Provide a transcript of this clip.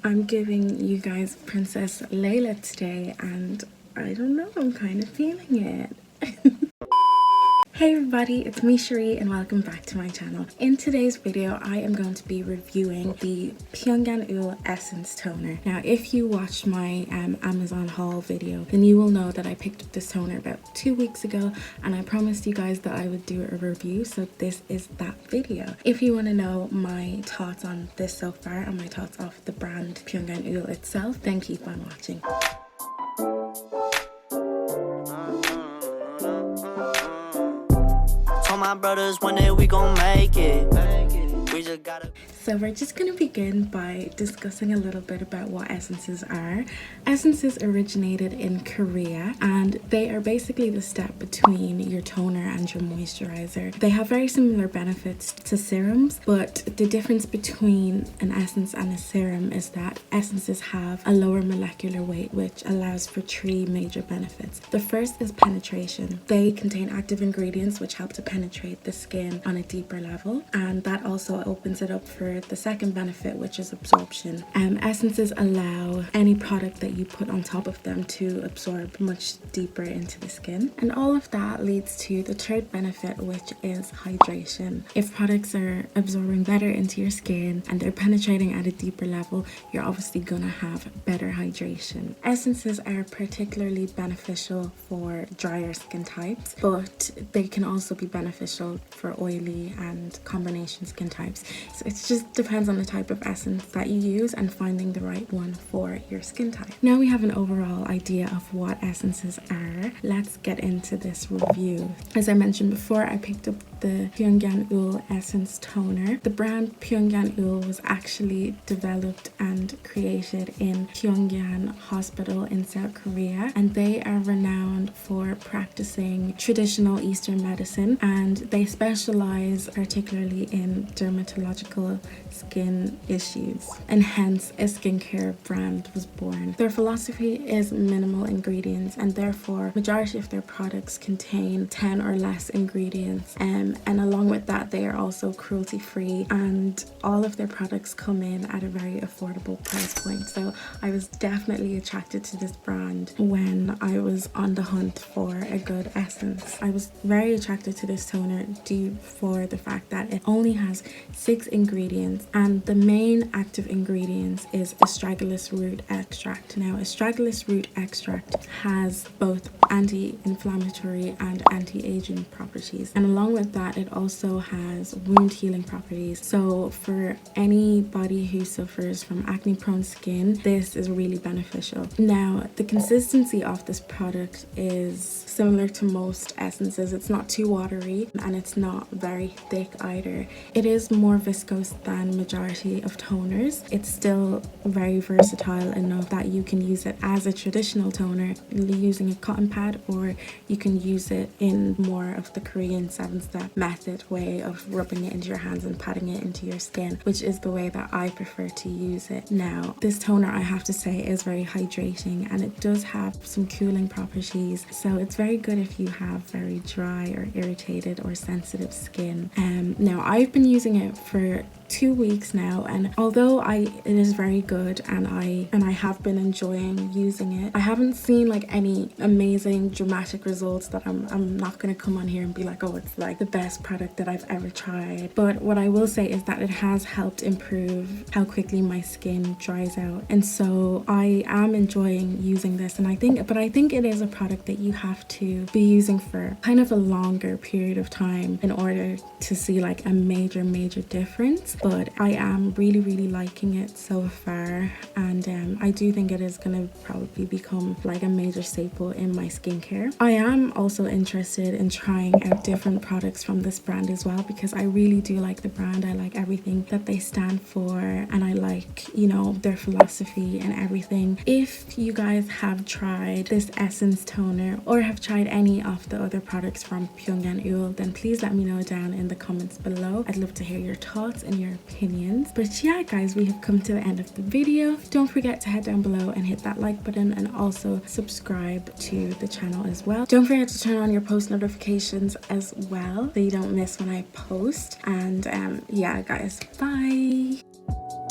I'm giving you guys Princess Layla today, and I don't know, I'm kind of feeling it. Hey everybody, it's me Cherie and welcome back to my channel. In today's video, I am going to be reviewing the Pyunkang Yul Essence Toner. Now, if you watched my Amazon haul video, then you will know that I picked up this toner about 2 weeks ago and I promised you guys that I would do a review, so this is that video. If you want to know my thoughts on this so far and my thoughts of the brand Pyunkang Yul itself, then keep on watching. My brothers, one day we gon' make it. We just gotta. So we're just going to begin by discussing a little bit about what essences are. Essences originated in Korea and they are basically the step between your toner and your moisturizer. They have very similar benefits to serums, but the difference between an essence and a serum is that essences have a lower molecular weight, which allows for 3 major benefits. The first is penetration. They contain active ingredients which help to penetrate the skin on a deeper level, and that also opens it up for the second benefit, which is absorption. Essences allow any product that you put on top of them to absorb much deeper into the skin, and all of that leads to the third benefit, which is hydration. If products are absorbing better into your skin and they're penetrating at a deeper level, you're obviously gonna have better hydration. Essences are particularly beneficial for drier skin types, but they can also be beneficial for oily and combination skin types. So it just depends on the type of essence that you use and finding the right one for your skin type. Now we have an overall idea of what essences are. Let's get into this review. As I mentioned before, I picked up the Pyunkang Yul Essence Toner. The brand Pyunkang Yul was actually developed and created in Pyongyang Hospital in South Korea, and they are renowned for practicing traditional Eastern medicine, and they specialize particularly in dermatological skin issues, and hence a skincare brand was born. Their philosophy is minimal ingredients, and therefore majority of their products contain 10 or less ingredients, and along with that they are also cruelty free, and all of their products come in at a very affordable price point. So I was definitely attracted to this brand when I was on the hunt for a good essence. I was very attracted to this toner due for the fact that it only has 6 ingredients, and the main active ingredients is astragalus root extract. Now, astragalus root extract has both anti-inflammatory and anti-aging properties, and along with that it also has wound healing properties. So for anybody who suffers from acne prone skin, this is really beneficial. Now, the consistency of this product is similar to most essences. It's not too watery and it's not very thick either. It is more viscose than majority of toners. It's still very versatile enough that you can use it as a traditional toner using a cotton pad, or you can use it in more of the Korean 7-step method way of rubbing it into your hands and patting it into your skin, which is the way that I prefer to use it. Now, this toner, I have to say, is very hydrating and it does have some cooling properties, so it's very good if you have very dry or irritated or sensitive skin. Now, I've been using it for 2 weeks now, and although it is very good and I have been enjoying using it, I haven't seen like any amazing dramatic results that I'm not gonna come on here and be like, oh, it's like the best product that I've ever tried. But what I will say is that it has helped improve how quickly my skin dries out, and so I am enjoying using this. And I think it is a product that you have to be using for kind of a longer period of time in order to see like a major difference. But I am really liking it so far, and I do think it is gonna probably become like a major staple in my skincare. I am also interested in trying out different products from this brand as well, because I really do like the brand. I like everything that they stand for, and I like, you know, their philosophy and everything. If you guys have tried this essence toner or have tried any of the other products from Pyunkang Yul, then please let me know down in the comments below. I'd love to hear your thoughts and your opinions. But yeah guys, we have come to the end of the video. Don't forget to head down below and hit that like button, and also subscribe to the channel as well. Don't forget to turn on your post notifications as well so you don't miss when I post. And yeah guys, bye.